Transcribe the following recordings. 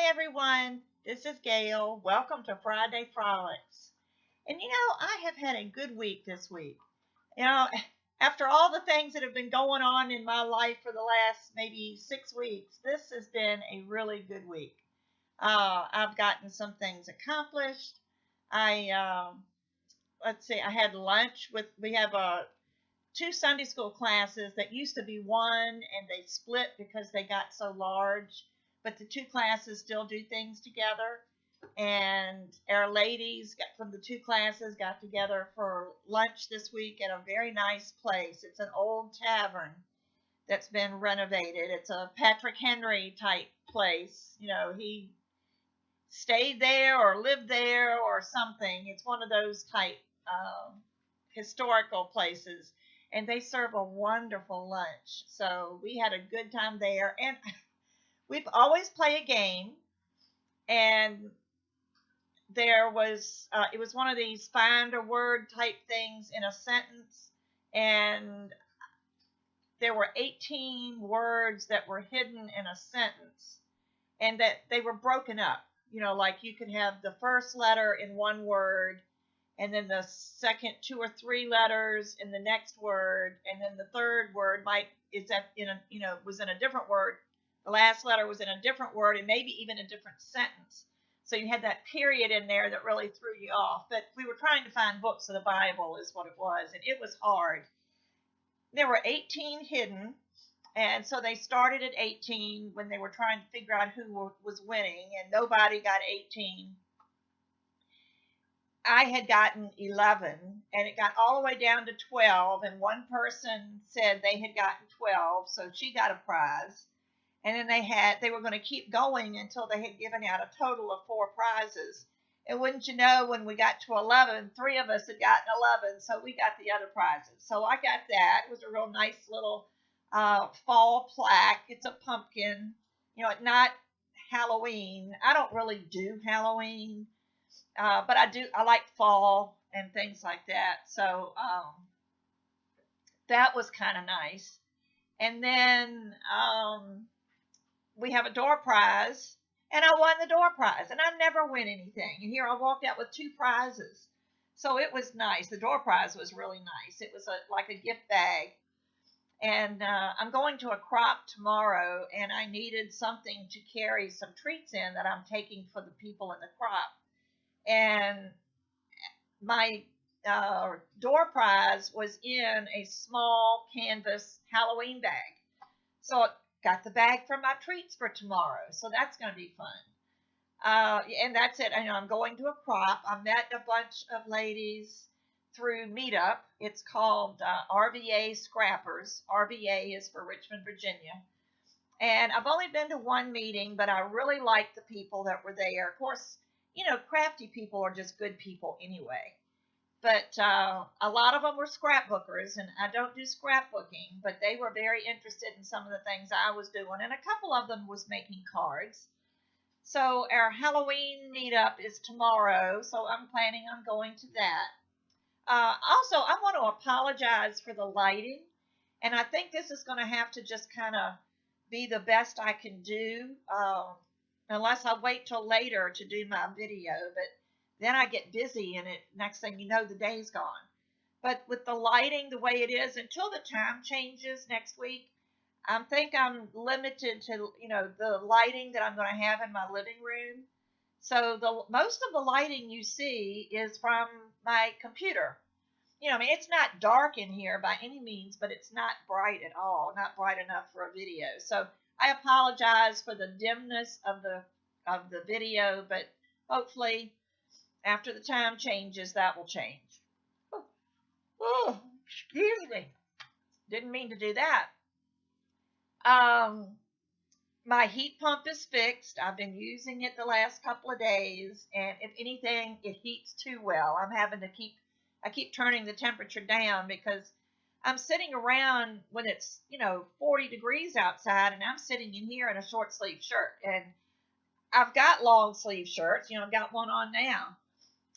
everyone, this is Gayle. Welcome to Friday Frolics. And I have had a good week this week. You know, After all the things that have been going on in my life for the last maybe 6 weeks, this has been a really good week. I've gotten some things accomplished. I let's see, I had lunch with we have two Sunday school classes that used to be one, and they split because they got so large. But the two classes still do things together. And our ladies from the two classes got together for lunch this week at a very nice place. It's an old tavern that's been renovated. It's a Patrick Henry type place. He stayed there or lived there or something. It's one of those type historical places, and they serve a wonderful lunch. So we had a good time there, and we've always play a game, and it was one of these find a word type things in a sentence, and there were 18 words that were hidden in a sentence, and that they were broken up. Like you could have the first letter in one word, and then the second two or three letters in the next word, and then the third word was in a different word. The last letter was in a different word, and maybe even a different sentence. So you had that period in there that really threw you off. But we were trying to find books of the Bible is what it was, and it was hard. There were 18 hidden, and so they started at 18 when they were trying to figure out who was winning, and nobody got 18. I had gotten 11, and it got all the way down to 12, and one person said they had gotten 12, so she got a prize. And then they were going to keep going until they had given out a total of 4 prizes. And wouldn't you know, when we got to 11, 3 of us had gotten 11, so we got the other prizes. So I got that. It was a real nice little fall plaque. It's a pumpkin, not Halloween. I don't really do Halloween, but I like fall and things like that. So that was kind of nice. And then we have a door prize, and I won the door prize, and I never win anything. And here I walked out with 2 prizes. So it was nice. The door prize was really nice. It was like a gift bag. And I'm going to a crop tomorrow, and I needed something to carry some treats in that I'm taking for the people in the crop. And my door prize was in a small canvas Halloween bag. So I got the bag for my treats for tomorrow. So that's going to be fun. And that's it. I'm going to a crop. I met a bunch of ladies through Meetup. It's called RVA Scrappers. RVA is for Richmond, Virginia. And I've only been to one meeting, but I really liked the people that were there. Of course, crafty people are just good people anyway. But a lot of them were scrapbookers, and I don't do scrapbooking, but they were very interested in some of the things I was doing, and a couple of them was making cards. So our Halloween meetup is tomorrow, so I'm planning on going to that. Also, I want to apologize for the lighting, and I think this is going to have to just kind of be the best I can do, unless I wait till later to do my video, but then I get busy, and next thing you know, the day's gone. But with the lighting the way it is, until the time changes next week, I think I'm limited to, the lighting that I'm going to have in my living room. So most of the lighting you see is from my computer. It's not dark in here by any means, but it's not bright at all, not bright enough for a video. So I apologize for the dimness of the video, but hopefully after the time changes, that will change. Oh, excuse me. Didn't mean to do that. My heat pump is fixed. I've been using it the last couple of days, and if anything, it heats too well. I keep turning the temperature down because I'm sitting around when it's, 40 degrees outside, and I'm sitting in here in a short sleeve shirt. And I've got long sleeve shirts. I've got one on now.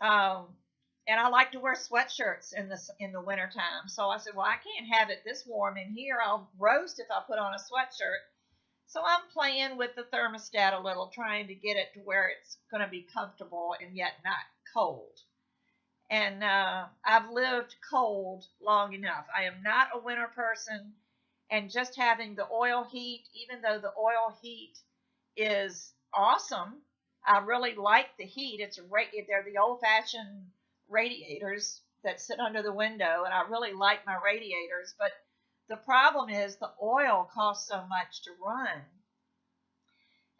And I like to wear sweatshirts in the wintertime. So I said, well, I can't have it this warm in here. I'll roast if I put on a sweatshirt. So I'm playing with the thermostat a little, trying to get it to where it's going to be comfortable and yet not cold. And I've lived cold long enough. I am not a winter person, and just having the oil heat, even though the oil heat is awesome, I really like the heat. They're the old-fashioned radiators that sit under the window, and I really like my radiators. But the problem is the oil costs so much to run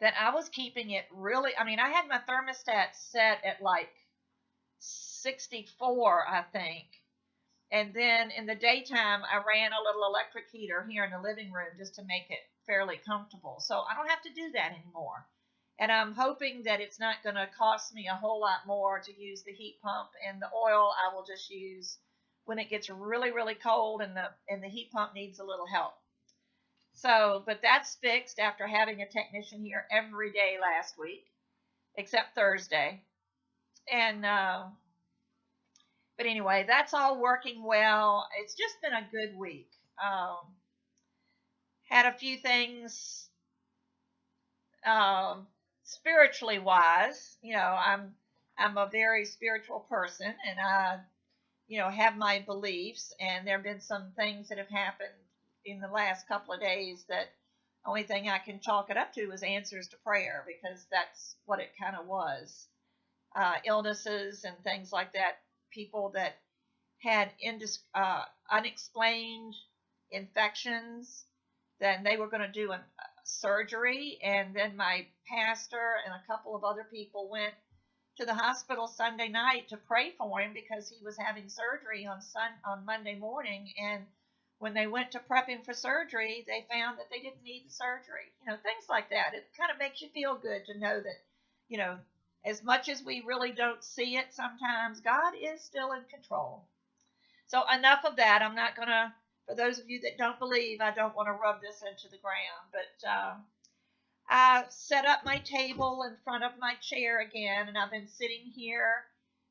that I was keeping it really. I mean, I had my thermostat set at like 64, I think. And then in the daytime, I ran a little electric heater here in the living room just to make it fairly comfortable. So I don't have to do that anymore. And I'm hoping that it's not going to cost me a whole lot more to use the heat pump, and the oil I will just use when it gets really, really cold and the heat pump needs a little help. So, but that's fixed after having a technician here every day last week, except Thursday. And but anyway, that's all working well. It's just been a good week. Had a few things spiritually wise. I'm a very spiritual person, and I have my beliefs. And there have been some things that have happened in the last couple of days that only thing I can chalk it up to is answers to prayer, because that's what it kind of was. Illnesses and things like that. People that had unexplained infections, then they were going to do a surgery, and then my pastor and a couple of other people went to the hospital Sunday night to pray for him because he was having surgery on Monday morning. And when they went to prep him for surgery, they found that they didn't need the surgery. Things like that. It kind of makes you feel good to know that, as much as we really don't see it sometimes, God is still in control. So enough of that. I'm not going to, for those of you that don't believe, I don't want to rub this into the ground. But I set up my table in front of my chair again, and I've been sitting here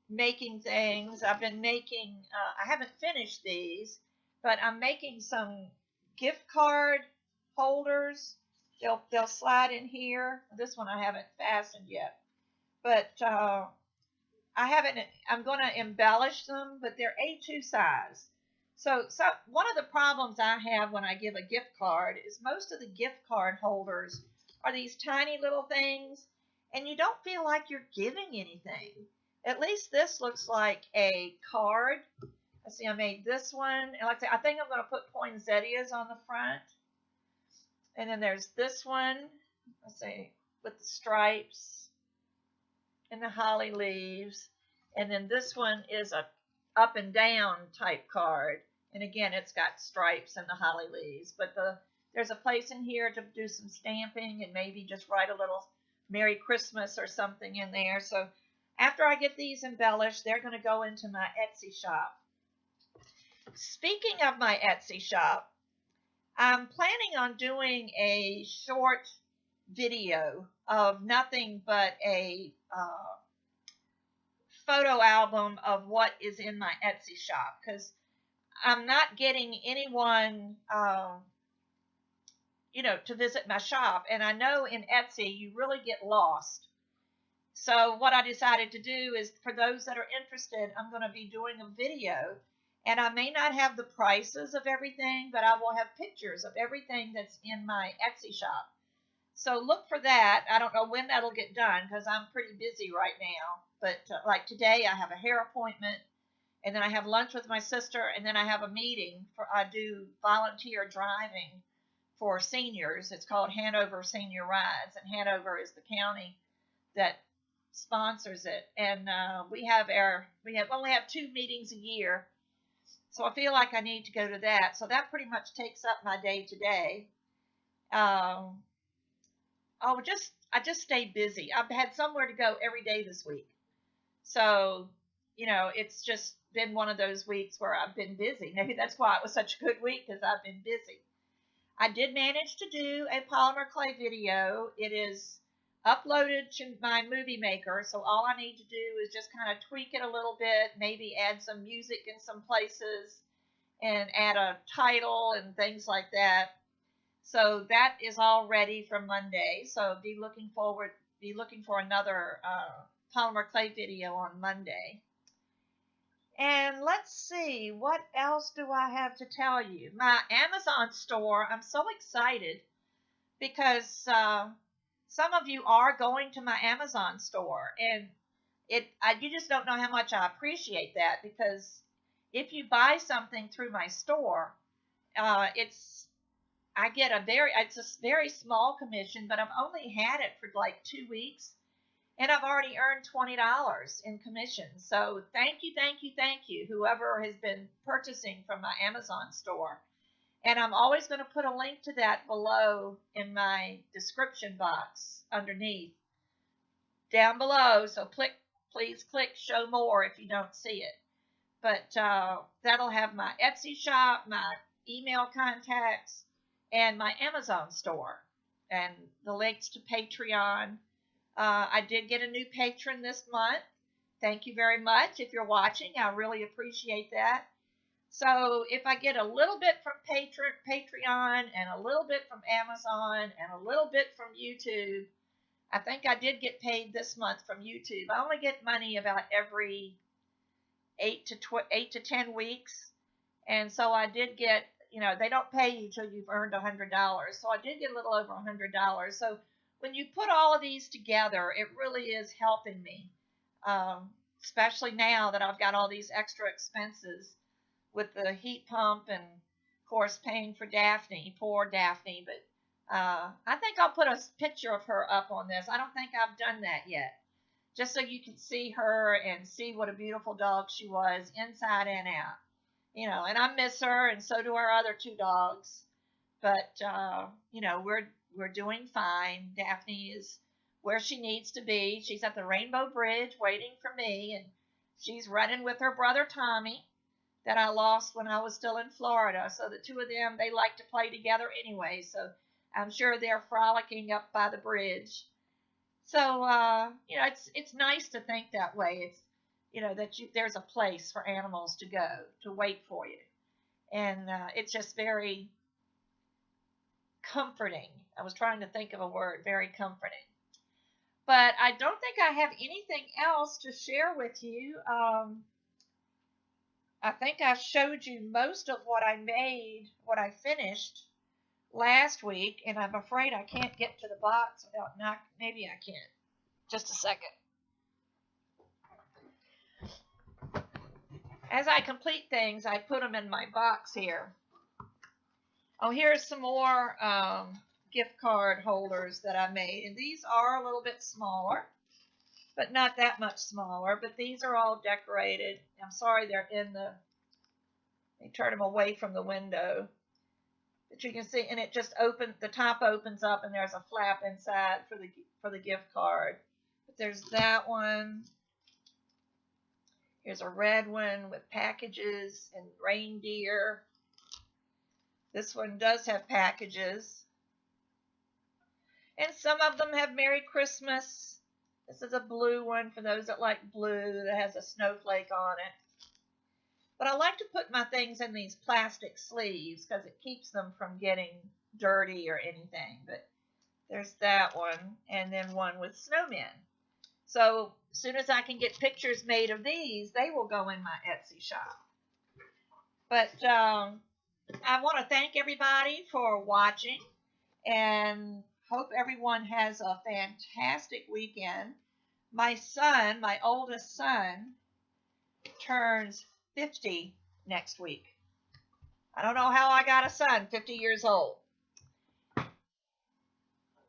making things. I've been making, I haven't finished these, but I'm making some gift card holders. They'll slide in here. This one I haven't fastened yet. But I'm going to embellish them, but they're A2 size. So one of the problems I have when I give a gift card is most of the gift card holders are these tiny little things, and you don't feel like you're giving anything. At least this looks like a card. Let's see, I made this one. And like I say, I think I'm going to put poinsettias on the front. And then there's this one, let's see, with the stripes and the holly leaves. And then this one is a up and down type card. And again, it's got stripes and the holly leaves. But there's a place in here to do some stamping and maybe just write a little Merry Christmas or something in there. So after I get these embellished, they're going to go into my Etsy shop. Speaking of my Etsy shop, I'm planning on doing a short video of nothing but a photo album of what is in my Etsy shop, because I'm not getting anyone to visit my shop, and I know in Etsy you really get lost. So what I decided to do is, for those that are interested, I'm going to be doing a video, and I may not have the prices of everything, but I will have pictures of everything that's in my Etsy shop. So look for that. I don't know when that'll get done because I'm pretty busy right now. But like today, I have a hair appointment, and then I have lunch with my sister, and then I have a meeting. I do volunteer driving for seniors. It's called Hanover Senior Rides, and Hanover is the county that sponsors it. And we only have 2 meetings a year, so I feel like I need to go to that. So that pretty much takes up my day today. I just stay busy. I've had somewhere to go every day this week. So, it's just been one of those weeks where I've been busy. Maybe that's why it was such a good week, because I've been busy. I did manage to do a polymer clay video. It is uploaded to my movie maker, so all I need to do is just kind of tweak it a little bit, maybe add some music in some places, and add a title and things like that. So that is all ready for Monday. So be looking for another polymer clay video on Monday. And let's see, what else do I have to tell you? My Amazon store, I'm so excited because some of you are going to my Amazon store, and you just don't know how much I appreciate that, because if you buy something through my store, it's a very small commission, but I've only had it for like 2 weeks, and I've already earned $20 in commission. So thank you, thank you, thank you, whoever has been purchasing from my Amazon store. And I'm always going to put a link to that below in my description box underneath, down below. So please click show more if you don't see it. But that'll have my Etsy shop, my email contacts, and my Amazon store, and the links to Patreon. I did get a new patron this month. Thank you very much. If you're watching, I really appreciate that. So if I get a little bit from Patreon and a little bit from Amazon and a little bit from YouTube, I think I did get paid this month from YouTube. I only get money about every 8 to 10 weeks. And so I did get, they don't pay you till you've earned $100. So I did get a little over $100. So when you put all of these together, it really is helping me, especially now that I've got all these extra expenses with the heat pump and, of course, paying for Daphne, poor Daphne. But I think I'll put a picture of her up on this. I don't think I've done that yet, just so you can see her and see what a beautiful dog she was inside and out. And I miss her, and so do our other 2 dogs. But, we're doing fine. Daphne is where she needs to be. She's at the Rainbow Bridge waiting for me, and she's running with her brother Tommy that I lost when I was still in Florida. So the 2 of them, they like to play together anyway. So I'm sure they're frolicking up by the bridge. So, it's nice to think that way. It's, that there's a place for animals to go, to wait for you. And it's just very comforting. I was trying to think of a word, very comforting. But I don't think I have anything else to share with you. I think I showed you most of what I made, what I finished last week, and I'm afraid I can't get to the box without maybe I can. Just a second. As I complete things, I put them in my box here. Oh, here's some more gift card holders that I made, and these are a little bit smaller, but not that much smaller. But these are all decorated. I'm sorry they're they turn them away from the window. But you can see, and it just the top opens up, and there's a flap inside for the gift card. But there's that one. Here's a red one with packages and reindeer. This one does have packages. And some of them have Merry Christmas. This is a blue one for those that like blue, that has a snowflake on it. But I like to put my things in these plastic sleeves because it keeps them from getting dirty or anything. But there's that one, and then one with snowmen. So as soon as I can get pictures made of these, they will go in my Etsy shop. But I want to thank everybody for watching, and hope everyone has a fantastic weekend. My son, my oldest son, turns 50 next week. I don't know how I got a son 50 years old.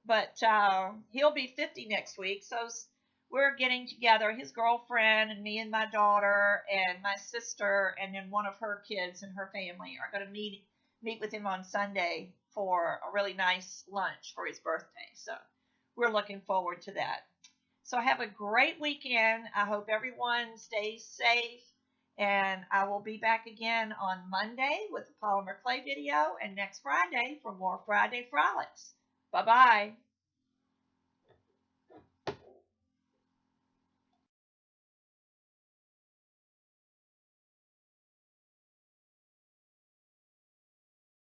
But he'll be 50 next week, so we're getting together. His girlfriend and me and my daughter and my sister and then one of her kids and her family are going to meet with him on Sunday for a really nice lunch for his birthday. So we're looking forward to that. So have a great weekend. I hope everyone stays safe. And I will be back again on Monday with the polymer clay video, and next Friday for more Friday Frolics. Bye-bye.